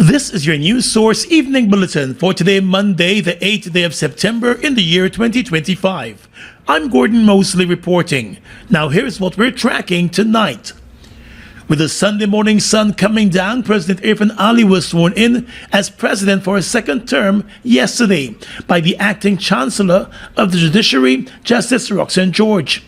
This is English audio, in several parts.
This is your news source evening bulletin for today, Monday, the 8th day of September in the year 2025. I'm Gordon Mosley reporting. Now here's what we're tracking tonight. With the Sunday morning sun coming down, President Irfan Ali was sworn in as president for a second term yesterday by the acting chancellor of the judiciary, Justice Roxanne George.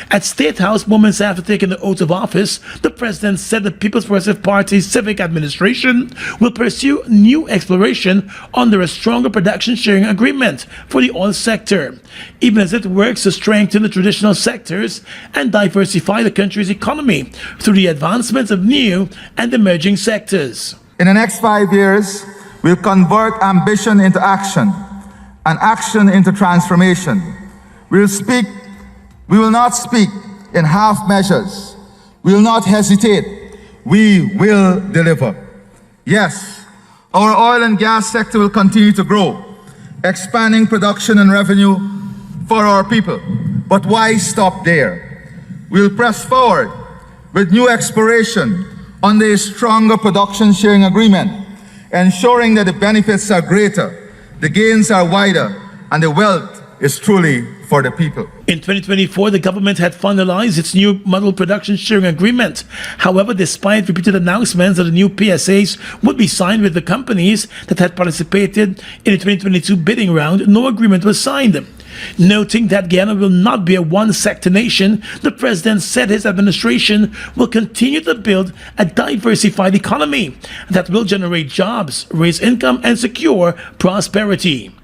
At State House, moments after taking the oath of office, the president said the People's Progressive Party's civic administration will pursue new exploration under a stronger production sharing agreement for the oil sector, even as it works to strengthen the traditional sectors and diversify the country's economy through the advancement of new and emerging sectors. In the next 5 years, we'll convert ambition into action and action into transformation. We will not speak in half measures. We will not hesitate. We will deliver. Yes, our oil and gas sector will continue to grow, expanding production and revenue for our people. But why stop there? We'll press forward with new exploration under a stronger production sharing agreement, ensuring that the benefits are greater, the gains are wider, and the wealth is truly for the people. In 2024, the government had finalized its new model production sharing agreement. However, despite repeated announcements that the new PSAs would be signed with the companies that had participated in the 2022 bidding round, no agreement was signed. Noting that Guyana will not be a one-sector nation, the president said his administration will continue to build a diversified economy that will generate jobs, raise income, and secure prosperity.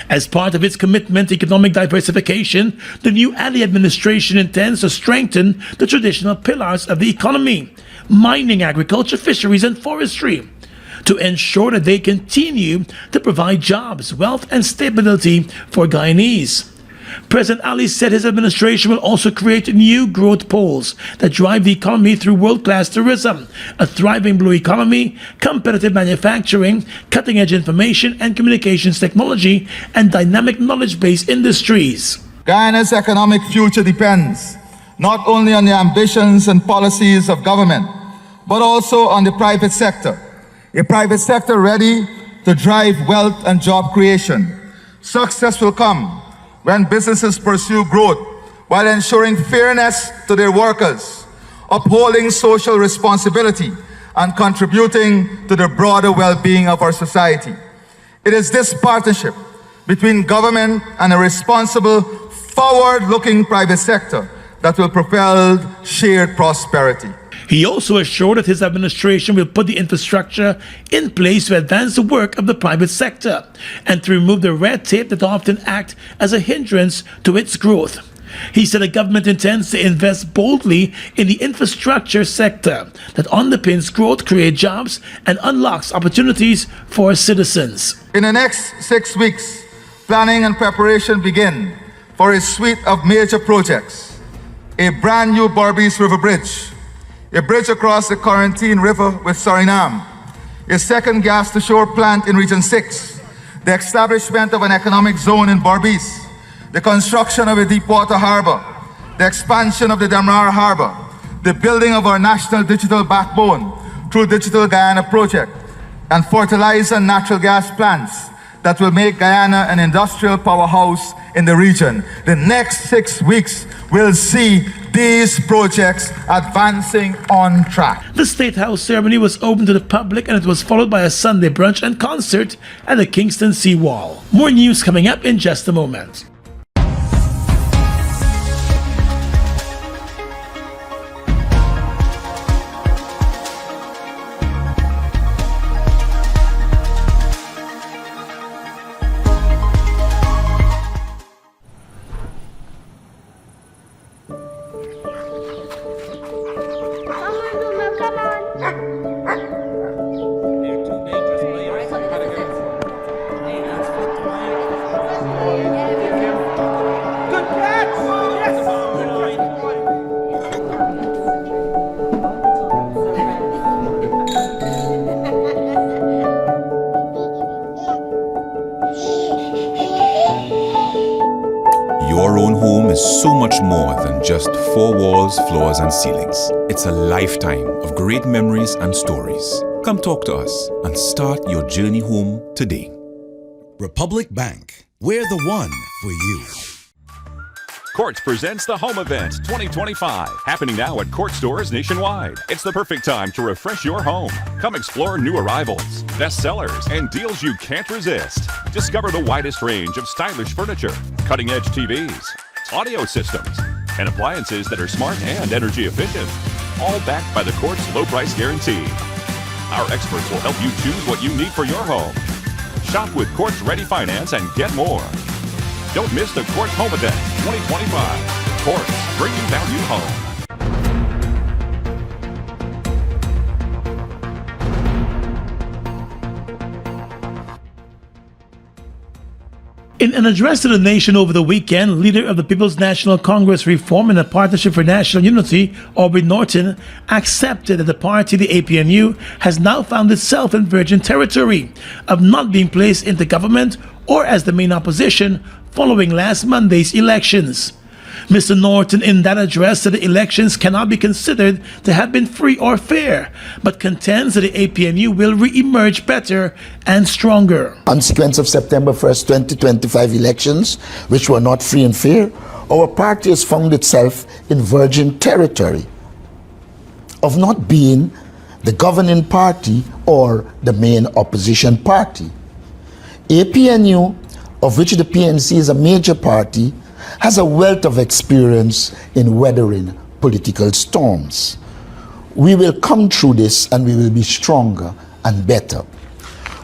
As part of its commitment to economic diversification, the new Ali administration intends to strengthen the traditional pillars of the economy, mining, agriculture, fisheries, and forestry, to ensure that they continue to provide jobs, wealth, and stability for Guyanese. President Ali said his administration will also create new growth poles that drive the economy through world-class tourism, a thriving blue economy, competitive manufacturing, cutting-edge information and communications technology, and dynamic knowledge-based industries. Guyana's economic future depends not only on the ambitions and policies of government, but also on the private sector. A private sector ready to drive wealth and job creation. Success will come when businesses pursue growth while ensuring fairness to their workers, upholding social responsibility, and contributing to the broader well-being of our society. It is this partnership between government and a responsible, forward-looking private sector that will propel shared prosperity. He also assured that his administration will put the infrastructure in place to advance the work of the private sector and to remove the red tape that often acts as a hindrance to its growth. He said the government intends to invest boldly in the infrastructure sector that underpins growth, creates jobs, and unlocks opportunities for citizens. In the next 6 weeks, planning and preparation begin for a suite of major projects. A brand new Berbice River Bridge, a bridge across the Quarantine River with Suriname, a second gas-to-shore plant in Region 6, the establishment of an economic zone in Berbice, the construction of a deep-water harbor, the expansion of the Damrar Harbor, the building of our national digital backbone through Digital Guyana project, and fertilizer and natural gas plants that will make Guyana an industrial powerhouse in the region. The next 6 weeks will see these projects advancing on track. The State House ceremony was open to the public and it was followed by a Sunday brunch and concert at the Kingston Seawall. More news coming up in just a moment. Your own home is so much more than just 4 walls, floors, and ceilings. It's a lifetime of great memories and stories. Come talk to us and start your journey home today. Republic Bank. We're the one for you. Courts presents the Home Event 2025, happening now at Court stores nationwide. It's the perfect time to refresh your home. Come explore new arrivals, bestsellers, and deals you can't resist. Discover the widest range of stylish furniture, cutting-edge TVs, audio systems, and appliances that are smart and energy efficient, all backed by the Court's low price guarantee. Our experts will help you choose what you need for your home. Shop with Court's Ready Finance and get more. Don't miss the Courts Home Event 2025. Courts, bringing value home. In an address to the nation over the weekend, leader of the People's National Congress Reform and the Partnership for National Unity, Norton, accepted that the party, the APNU, has now found itself in virgin territory of not being placed into government or as the main opposition following last Monday's elections. Mr. Norton, in that address, said the elections cannot be considered to have been free or fair, but contends that the APNU will re-emerge better and stronger. Consequence of September 1st, 2025 elections, which were not free and fair, our party has found itself in virgin territory of not being the governing party or the main opposition party. APNU, of which the PNC is a major party, has a wealth of experience in weathering political storms. We will come through this and we will be stronger and better.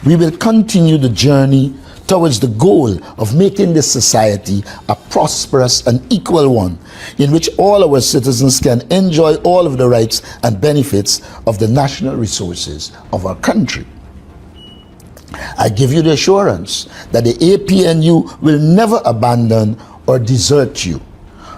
We will continue the journey towards the goal of making this society a prosperous and equal one in which all our citizens can enjoy all of the rights and benefits of the national resources of our country. I give you the assurance that the APNU will never abandon or desert you,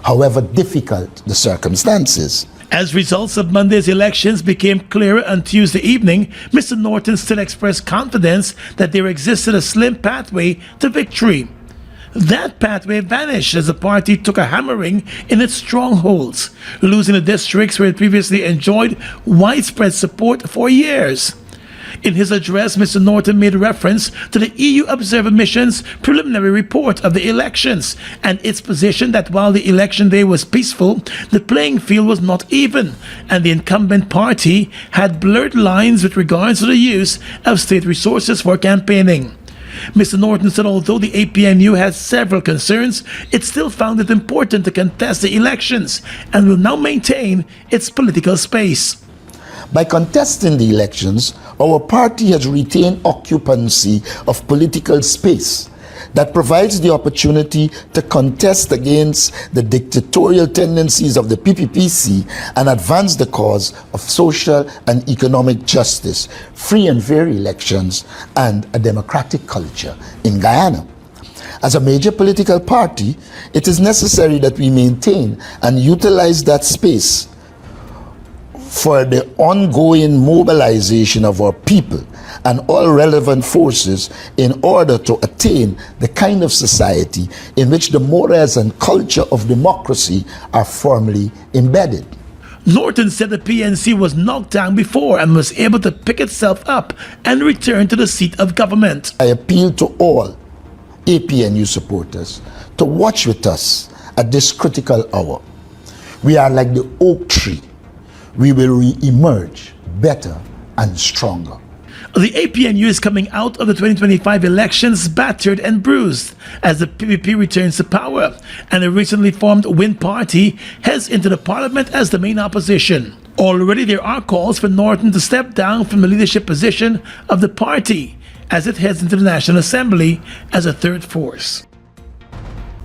however difficult the circumstances. As results of Monday's elections became clearer on Tuesday evening, Mr. Norton still expressed confidence that there existed a slim pathway to victory. That pathway vanished as the party took a hammering in its strongholds, losing the districts where it previously enjoyed widespread support for years. In his address, Mr. Norton made reference to the EU Observer Mission's preliminary report of the elections and its position that while the election day was peaceful, the playing field was not even, and the incumbent party had blurred lines with regards to the use of state resources for campaigning. Mr. Norton said although the APNU has several concerns, it still found it important to contest the elections and will now maintain its political space. By contesting the elections, our party has retained occupancy of political space that provides the opportunity to contest against the dictatorial tendencies of the PPPC and advance the cause of social and economic justice, free and fair elections, and a democratic culture in Guyana. As a major political party, it is necessary that we maintain and utilize that space for the ongoing mobilization of our people and all relevant forces in order to attain the kind of society in which the morals and culture of democracy are firmly embedded. Norton said the PNC was knocked down before and was able to pick itself up and return to the seat of government. I appeal to all APNU supporters to watch with us at this critical hour. We are like the oak tree. We will re-emerge better and stronger. The APNU is coming out of the 2025 elections battered and bruised as the PPP returns to power and the recently formed Win Party heads into the parliament as the main opposition. Already there are calls for Norton to step down from the leadership position of the party as it heads into the National Assembly as a third force.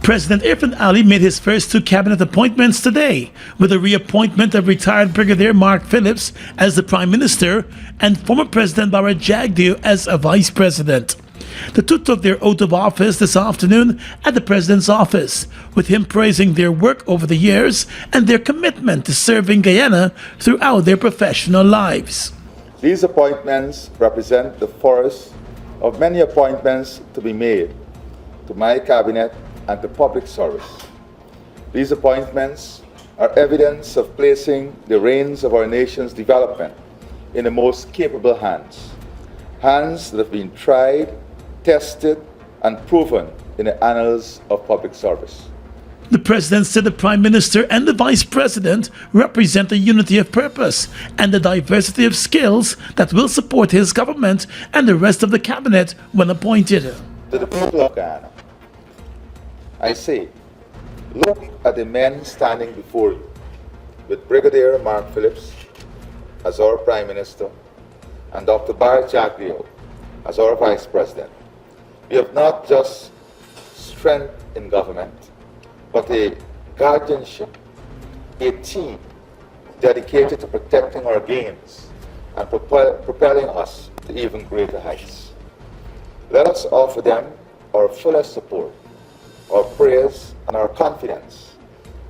President Irfan Ali made his first two cabinet appointments today, with the reappointment of retired Brigadier Mark Phillips as the Prime Minister and former President Bharrat Jagdeo as a Vice President. The two took their oath of office this afternoon at the President's office, with him praising their work over the years and their commitment to serving Guyana throughout their professional lives. These appointments represent the first of many appointments to be made to my cabinet and to public service. These appointments are evidence of placing the reins of our nation's development in the most capable hands. Hands that have been tried, tested, and proven in the annals of public service. The president said the prime minister and the vice president represent a unity of purpose and a diversity of skills that will support his government and the rest of the cabinet when appointed. To the people of Guyana, I say, look at the men standing before you, with Brigadier Mark Phillips as our Prime Minister and Dr. Bharrat Jagdeo as our Vice President. We have not just strength in government, but a guardianship, a team dedicated to protecting our gains and propelling us to even greater heights. Let us offer them our fullest support, our prayers, and our confidence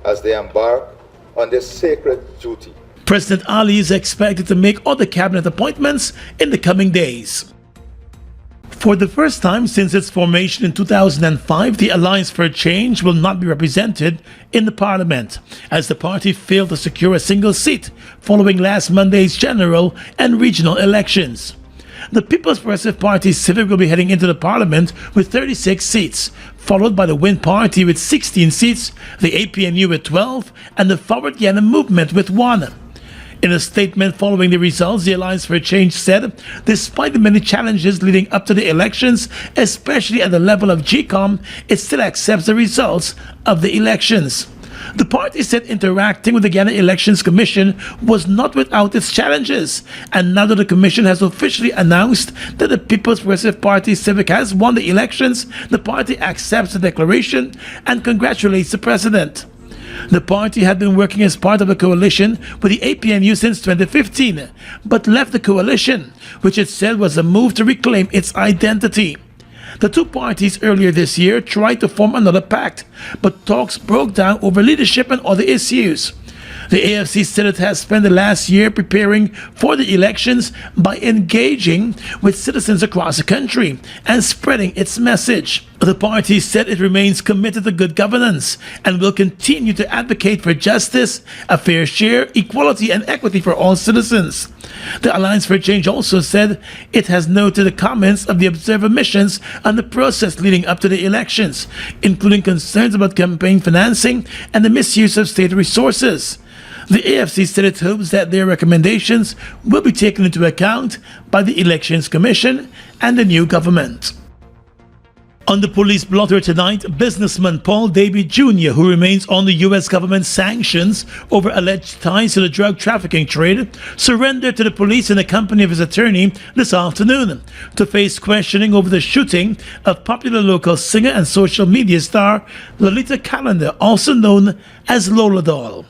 as they embark on this sacred duty. President Ali is expected to make other cabinet appointments in the coming days. For the first time since its formation in 2005, the Alliance for Change will not be represented in the parliament, as the party failed to secure a single seat following last Monday's general and regional elections. The People's Progressive Party Civic will be heading into the parliament with 36 seats, followed by the Win Party with 16 seats, the APNU with 12, and the Forward Guyana Movement with 1. In a statement following the results, the Alliance for Change said, despite the many challenges leading up to the elections, especially at the level of GCOM, it still accepts the results of the elections. The party said interacting with the Guyana Elections Commission was not without its challenges, and now that the commission has officially announced that the People's Progressive Party Civic has won the elections, the party accepts the declaration and congratulates the president. The party had been working as part of a coalition with the APNU since 2015, but left the coalition, which it said was a move to reclaim its identity. The two parties earlier this year tried to form another pact, but talks broke down over leadership and other issues. The AFC said it has spent the last year preparing for the elections by engaging with citizens across the country and spreading its message. The party said it remains committed to good governance and will continue to advocate for justice, a fair share, equality, and equity for all citizens. The Alliance for Change also said it has noted the comments of the observer missions on the process leading up to the elections, including concerns about campaign financing and the misuse of state resources. The AFC said it hopes that their recommendations will be taken into account by the Elections Commission and the new government. On the police blotter tonight, businessman Paul Davey Jr., who remains on the U.S. government sanctions over alleged ties to the drug trafficking trade, surrendered to the police in the company of his attorney this afternoon to face questioning over the shooting of popular local singer and social media star Lolita Calendar, also known as Lola Doll.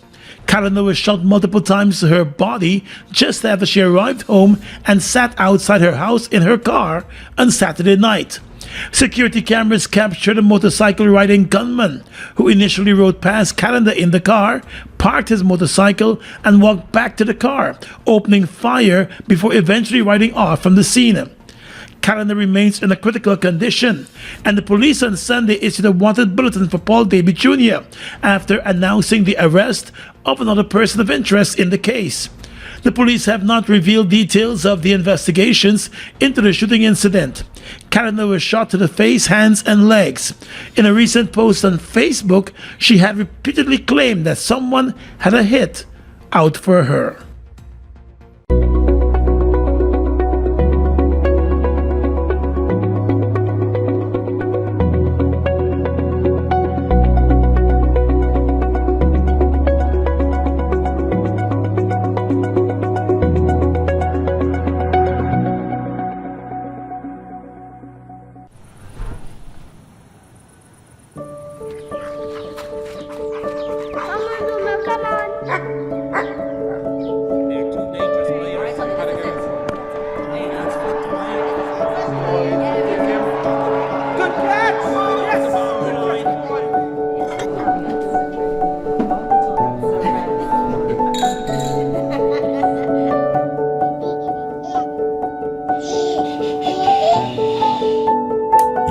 Calendar was shot multiple times to her body just after she arrived home and sat outside her house in her car on Saturday night. Security cameras captured a motorcycle-riding gunman who initially rode past Calendar in the car, parked his motorcycle, and walked back to the car, opening fire before eventually riding off from the scene. Calendar remains in a critical condition, and the police on Sunday issued a wanted bulletin for Paul Davey Jr. after announcing the arrest of another person of interest in the case. The police have not revealed details of the investigations into the shooting incident. Calendar was shot to the face, hands, and legs. In a recent post on Facebook, she had repeatedly claimed that someone had a hit out for her.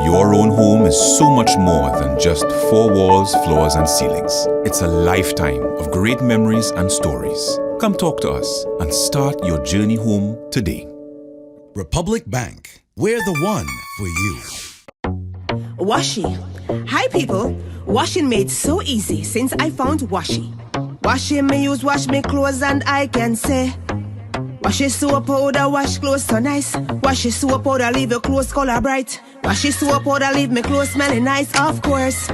Your own home is so much more than just four walls, floors, and ceilings. It's a lifetime of great memories and stories. Come talk to us and start your journey home today. Republic Bank, we're the one for you. Washi. Hi people. Washing made so easy since I found Washi. Washing me use wash me clothes and I can say Washi soap powder wash clothes so nice. Washi soap powder leave your clothes color bright. Washi soap powder leave me clothes smelling nice, of course.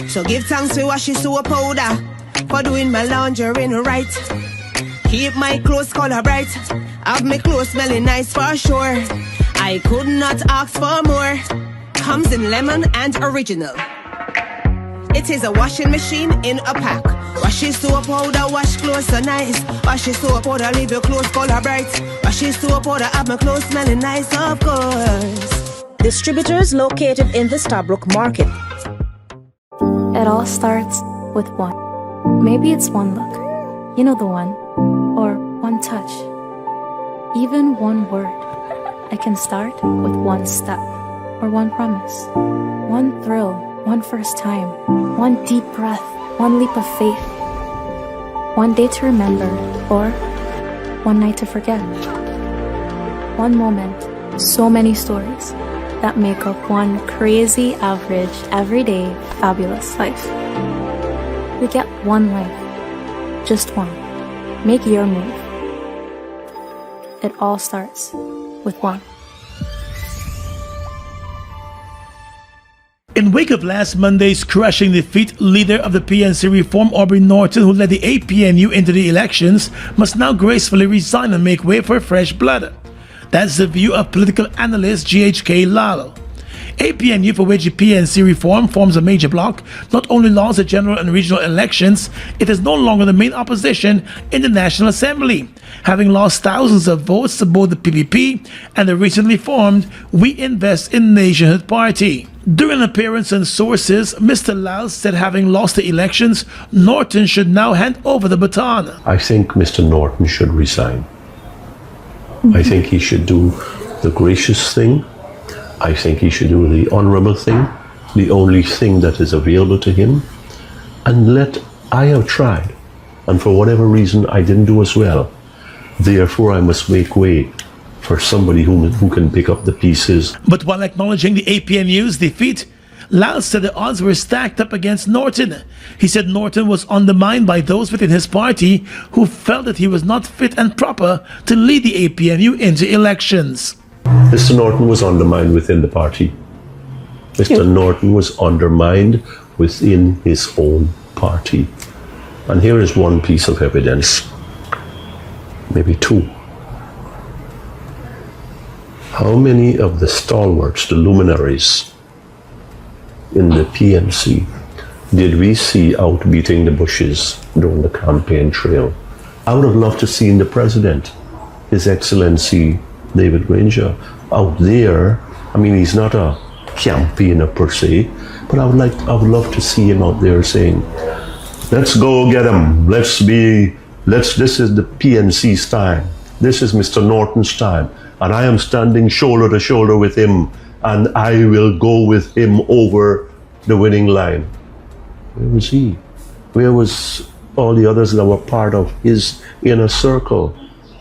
So give thanks to Washi soap powder for doing my laundry right. Keep my clothes color bright. Have my clothes smelling nice for sure. I could not ask for more. Comes in lemon and original. It is a washing machine in a pack. Washi soap powder wash clothes so nice. Washi soap powder leave your clothes color bright. Washi soap powder have my clothes smelling nice, of course. Distributors located in the Stabrook Market. It all starts with one. Maybe it's one look, you know the one, or one touch, even one word. I can start with one step, or one promise, one thrill, one first time, one deep breath, one leap of faith, one day to remember, or one night to forget. One moment, so many stories that make up one crazy, average, everyday, fabulous life. We get one life, just one. Make your move. It all starts with one. In wake of last Monday's crushing defeat, leader of the PNC reform, Aubrey Norton, who led the APNU into the elections, must now gracefully resign and make way for fresh blood. That's the view of political analyst GHK Lal. APNU, for which the PNC reform forms a major bloc, not only lost the general and regional elections, it is no longer the main opposition in the National Assembly, having lost thousands of votes to both the PPP and the recently formed We Invest in Nationhood Party. During an appearance on Sources, Mr. Lal said having lost the elections, Norton should now hand over the baton. I think Mr. Norton should resign. I think he should do the gracious thing. I think he should do the honorable thing, the only thing that is available to him, and I have tried, and for whatever reason I didn't do as well. Therefore I must make way for somebody who can pick up the pieces. But while acknowledging the APNU's defeat, Lal said the odds were stacked up against Norton. He said Norton was undermined by those within his party who felt that he was not fit and proper to lead the APNU into elections. Mr. Norton was undermined within the party. Mr. Norton was undermined within his own party. And here is one piece of evidence, maybe two. How many of the stalwarts, the luminaries in the PNC, did we see out beating the bushes during the campaign trail? I would have loved to see the president, His Excellency David Granger, out there. I mean, he's not a campaigner per se, but I would love to see him out there saying, let's go get him. This is the PNC's time. This is Mr. Norton's time. And I am standing shoulder to shoulder with him, and I will go with him over the winning line. Where was he? Where was all the others that were part of his inner circle?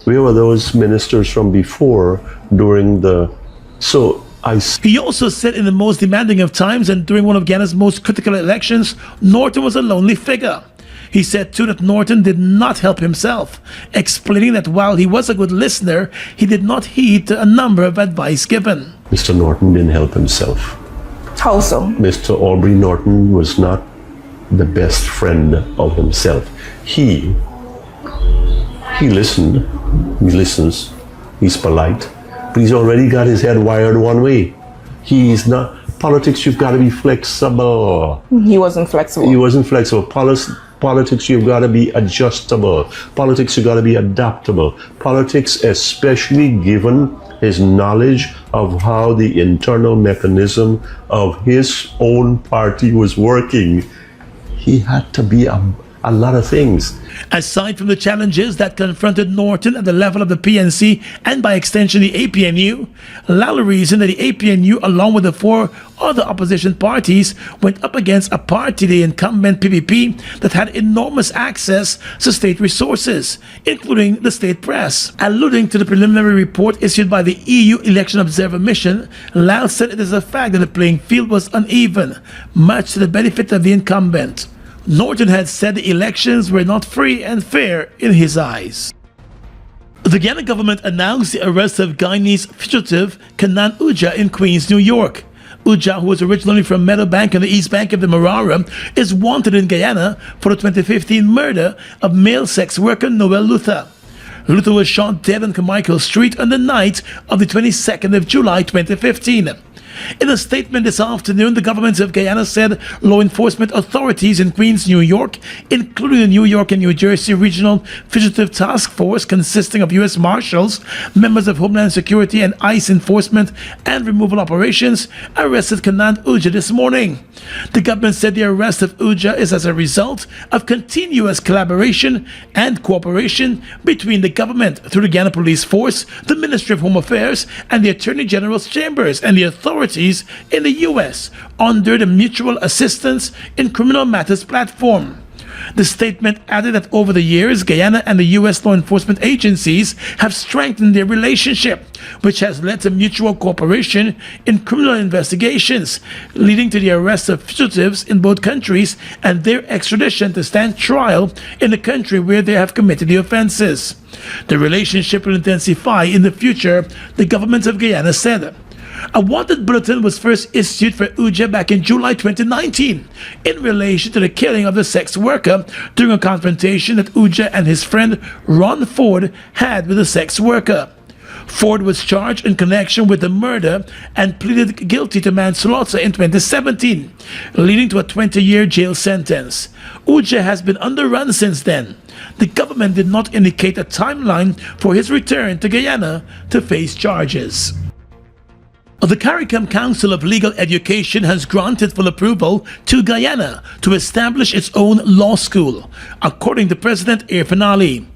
Where were those ministers from before during the... He also said in the most demanding of times and during one of Ghana's most critical elections, Norton was a lonely figure. He said too that Norton did not help himself, explaining that while he was a good listener, he did not heed to a number of advice given. Mr. Norton didn't help himself. How so? Mr. Aubrey Norton was not the best friend of himself. He listened, he listens, he's polite, but he's already got his head wired one way. He's not, politics, you've got to be flexible. He wasn't flexible. He wasn't flexible. Politics, you've got to be adjustable. Politics, you've got to be adaptable. Politics, especially given his knowledge of how the internal mechanism of his own party was working, he had to be a lot of things. Aside from the challenges that confronted Norton at the level of the PNC and by extension the APNU, Lally reasoned that the APNU, along with the 4 other opposition parties, went up against a party, the incumbent PPP, that had enormous access to state resources, including the state press. Alluding to the preliminary report issued by the EU Election Observer Mission, Lally said it is a fact that the playing field was uneven, much to the benefit of the incumbent. Norton had said the elections were not free and fair in his eyes. The Guyana government announced the arrest of Guyanese fugitive Kanan Uja in Queens, New York. Uja, who was originally from Meadowbank on the east bank of the Marara, is wanted in Guyana for the 2015 murder of male sex worker Noel Luther. Luther was shot dead on Carmichael Street on the night of the 22nd of July 2015. In a statement this afternoon, the government of Guyana said law enforcement authorities in Queens, New York, including the New York and New Jersey Regional Fugitive Task Force consisting of U.S. Marshals, members of Homeland Security and ICE enforcement and removal operations, arrested Kanan Uja this morning. The government said the arrest of Uja is as a result of continuous collaboration and cooperation between the government through the Guyana Police Force, the Ministry of Home Affairs, and the Attorney General's chambers and the authorities in the U.S. under the Mutual Assistance in Criminal Matters platform. The statement added that over the years, Guyana and the U.S. law enforcement agencies have strengthened their relationship, which has led to mutual cooperation in criminal investigations, leading to the arrest of fugitives in both countries and their extradition to stand trial in the country where they have committed the offenses. The relationship will intensify in the future, the government of Guyana said. A wanted bulletin was first issued for Uja back in July 2019 in relation to the killing of the sex worker during a confrontation that Uja and his friend Ron Ford had with the sex worker. Ford was charged in connection with the murder and pleaded guilty to manslaughter in 2017, leading to a 20-year jail sentence. Uja has been on the run since then. The government did not indicate a timeline for his return to Guyana to face charges. The CARICOM Council of Legal Education has granted full approval to Guyana to establish its own law school, according to President Irfan Ali.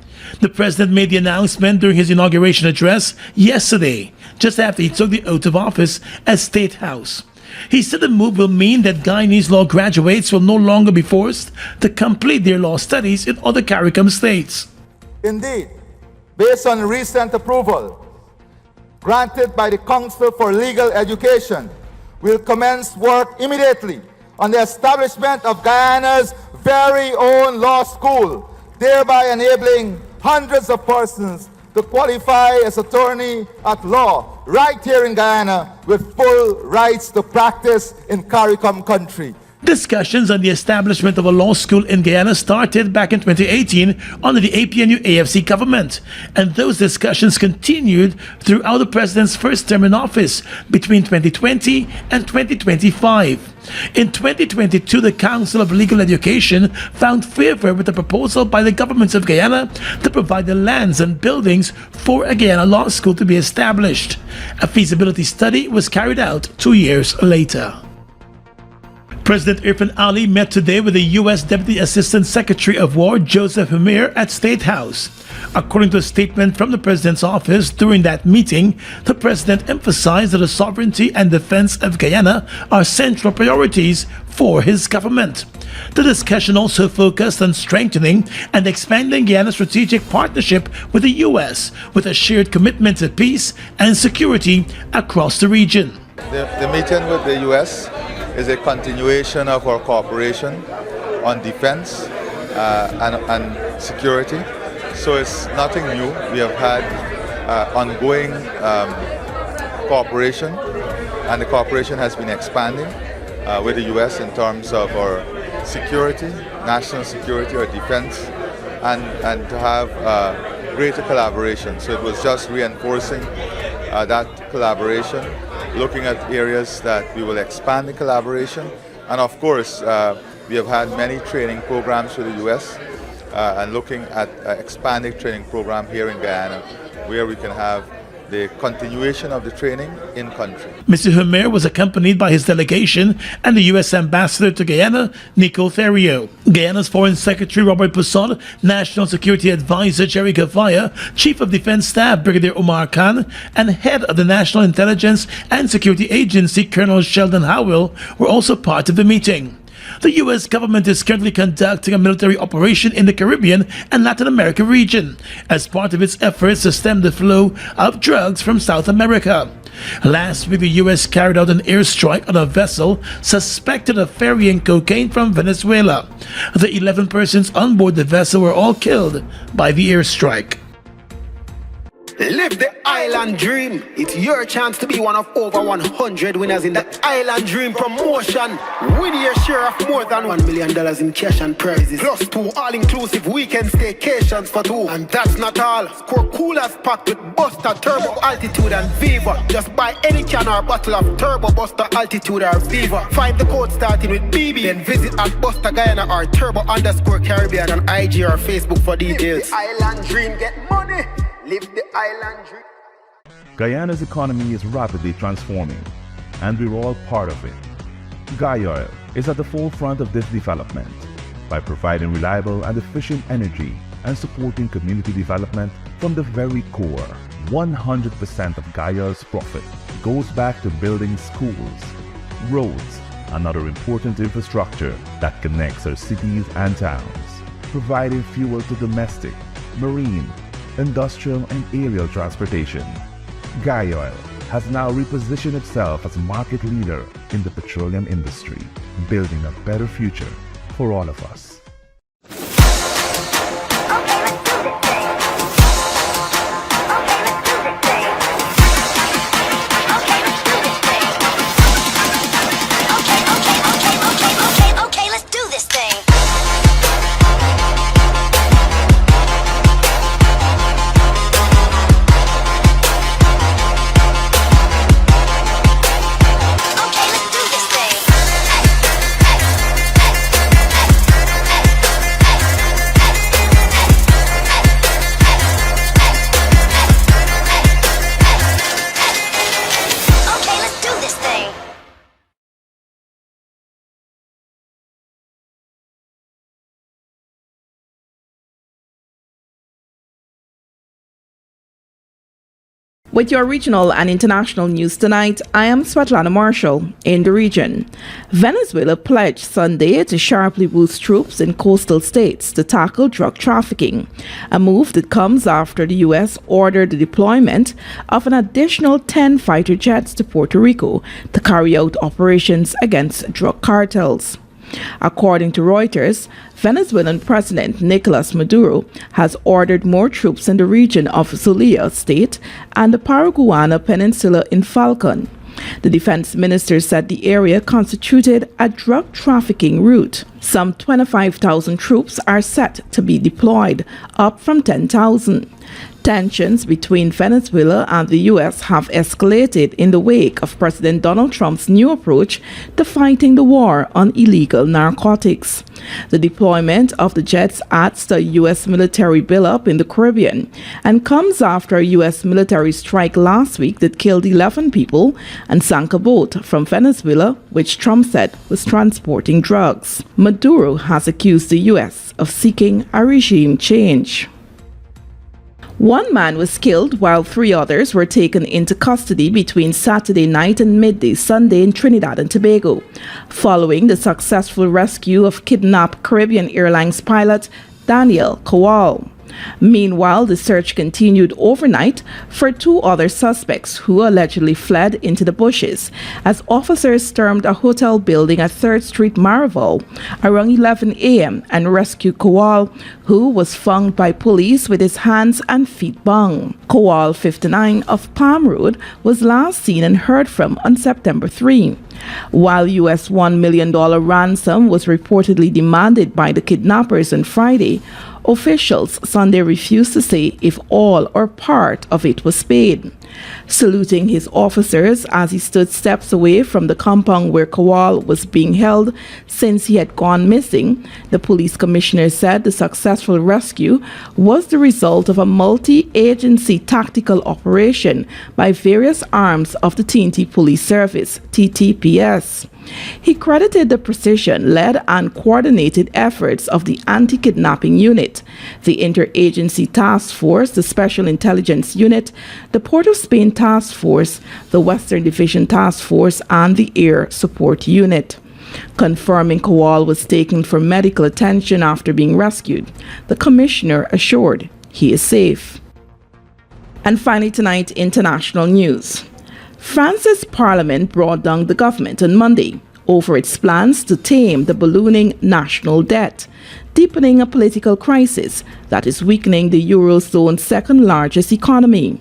The president made the announcement during his inauguration address yesterday, just after he took the oath of office at State House. He said the move will mean that Guyanese law graduates will no longer be forced to complete their law studies in other CARICOM states. Indeed, based on recent approval granted by the Council for Legal Education, will commence work immediately on the establishment of Guyana's very own law school, thereby enabling hundreds of persons to qualify as attorney at law right here in Guyana with full rights to practice in CARICOM country. Discussions on the establishment of a law school in Guyana started back in 2018 under the APNU AFC government, and those discussions continued throughout the president's first term in office between 2020 and 2025. In 2022, the Council of Legal Education found favor with the proposal by the government of Guyana to provide the lands and buildings for a Guyana law school to be established. A feasibility study was carried out 2 years later. President Irfan Ali met today with the U.S. Deputy Assistant Secretary of War Joseph Hamir at State House. According to a statement from the President's office, during that meeting, the President emphasized that the sovereignty and defense of Guyana are central priorities for his government. The discussion also focused on strengthening and expanding Guyana's strategic partnership with the U.S. with a shared commitment to peace and security across the region. The meeting with the U.S. is a continuation of our cooperation on defense and security. So it's nothing new. We have had ongoing cooperation, and the cooperation has been expanding with the U.S. in terms of our security, national security, or defense, and to have greater collaboration. So it was just reinforcing that collaboration, looking at areas that we will expand the collaboration. And of course, we have had many training programs with the U.S. And looking at expanding training program here in Guyana, where we can have the continuation of the training in country. Mr. Humer was accompanied by his delegation and the U.S. ambassador to Guyana, Nico Theriot. Guyana's Foreign Secretary Robert Poussaint, National Security Advisor Jerry Gavaya, Chief of Defense Staff Brigadier Omar Khan, and Head of the National Intelligence and Security Agency Colonel Sheldon Howell were also part of the meeting. The U.S. government is currently conducting a military operation in the Caribbean and Latin America region as part of its efforts to stem the flow of drugs from South America. Last week, the U.S. carried out an airstrike on a vessel suspected of ferrying cocaine from Venezuela. The 11 persons on board the vessel were all killed by the airstrike. Live the island dream. It's your chance to be one of over 100 winners in the Island Dream promotion. Win your share of more than $1 million in cash and prizes, plus 2 all-inclusive weekend staycations for 2. And that's not all. Score coolers packed with Buster, Turbo, Altitude and Viva. Just buy any can or bottle of Turbo, Buster, Altitude or Viva. Find the code starting with BB, then visit at Buster Guyana or Turbo_Caribbean on IG or Facebook for details. Live the island dream, get money. Live the island dream. Guyana's economy is rapidly transforming, and we're all part of it. Guyana is at the forefront of this development by providing reliable and efficient energy and supporting community development from the very core. 100% of Guyana's profit goes back to building schools, roads, and other important infrastructure that connects our cities and towns, providing fuel to domestic, marine, industrial and aerial transportation. Guyana has now repositioned itself as a market leader in the petroleum industry, building a better future for all of us. With your regional and international news tonight, I am Svetlana Marshall in the region. Venezuela pledged Sunday to sharply boost troops in coastal states to tackle drug trafficking, a move that comes after the U.S. ordered the deployment of an additional 10 fighter jets to Puerto Rico to carry out operations against drug cartels. According to Reuters, Venezuelan President Nicolas Maduro has ordered more troops in the region of Zulia State and the Paraguana Peninsula in Falcon. The defense minister said the area constituted a drug trafficking route. Some 25,000 troops are set to be deployed, up from 10,000. Tensions between Venezuela and the U.S. have escalated in the wake of President Donald Trump's new approach to fighting the war on illegal narcotics. The deployment of the jets adds to a U.S. military buildup in the Caribbean and comes after a U.S. military strike last week that killed 11 people and sank a boat from Venezuela, which Trump said was transporting drugs. Maduro has accused the U.S. of seeking a regime change. One man was killed while 3 others were taken into custody between Saturday night and midday Sunday in Trinidad and Tobago, following the successful rescue of kidnapped Caribbean Airlines pilot Daniel Kowal. Meanwhile, the search continued overnight for 2 other suspects who allegedly fled into the bushes as officers stormed a hotel building at 3rd Street, Marival around 11 a.m. and rescued Kowal, who was found by police with his hands and feet bound. Kowal, 59, of Palm Road, was last seen and heard from on September 3. While US $1 million ransom was reportedly demanded by the kidnappers on Friday, officials Sunday refused to say if all or part of it was paid. Saluting his officers as he stood steps away from the compound where Kowal was being held since he had gone missing, the police commissioner said the successful rescue was the result of a multi-agency tactical operation by various arms of the TNT Police Service, TTPS. He credited the precision-led and coordinated efforts of the Anti-Kidnapping Unit, the Interagency Task Force, the Special Intelligence Unit, the Port of Spain Task Force, the Western Division Task Force, and the Air Support Unit. Confirming Kowal was taken for medical attention after being rescued, the commissioner assured he is safe. And finally tonight, international news. France's parliament brought down the government on Monday over its plans to tame the ballooning national debt, deepening a political crisis that is weakening the Eurozone's second-largest economy.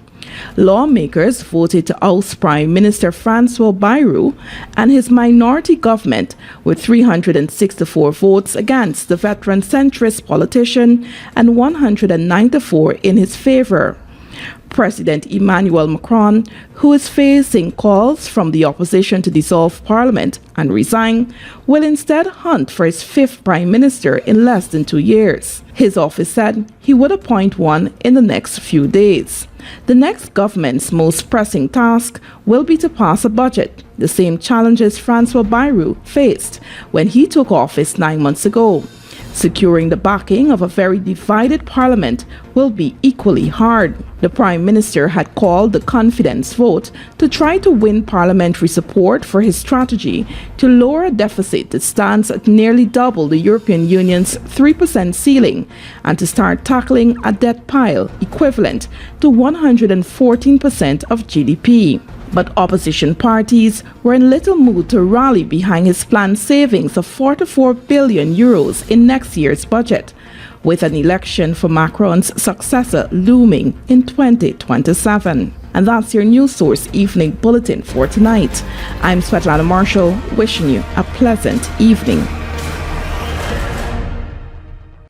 Lawmakers voted to oust Prime Minister Francois Bayrou and his minority government with 364 votes against the veteran centrist politician and 194 in his favor. President Emmanuel Macron, who is facing calls from the opposition to dissolve parliament and resign, will instead hunt for his fifth prime minister in less than 2 years. His office said he would appoint one in the next few days. The next government's most pressing task will be to pass a budget, the same challenges Francois Bayrou faced when he took office 9 months ago. Securing the backing of a very divided parliament will be equally hard. The Prime Minister had called the confidence vote to try to win parliamentary support for his strategy to lower a deficit that stands at nearly double the European Union's 3% ceiling and to start tackling a debt pile equivalent to 114% of GDP. But opposition parties were in little mood to rally behind his planned savings of 44 billion euros in next year's budget, with an election for Macron's successor looming in 2027. And that's your News Source Evening Bulletin for tonight. I'm Svetlana Marshall, wishing you a pleasant evening.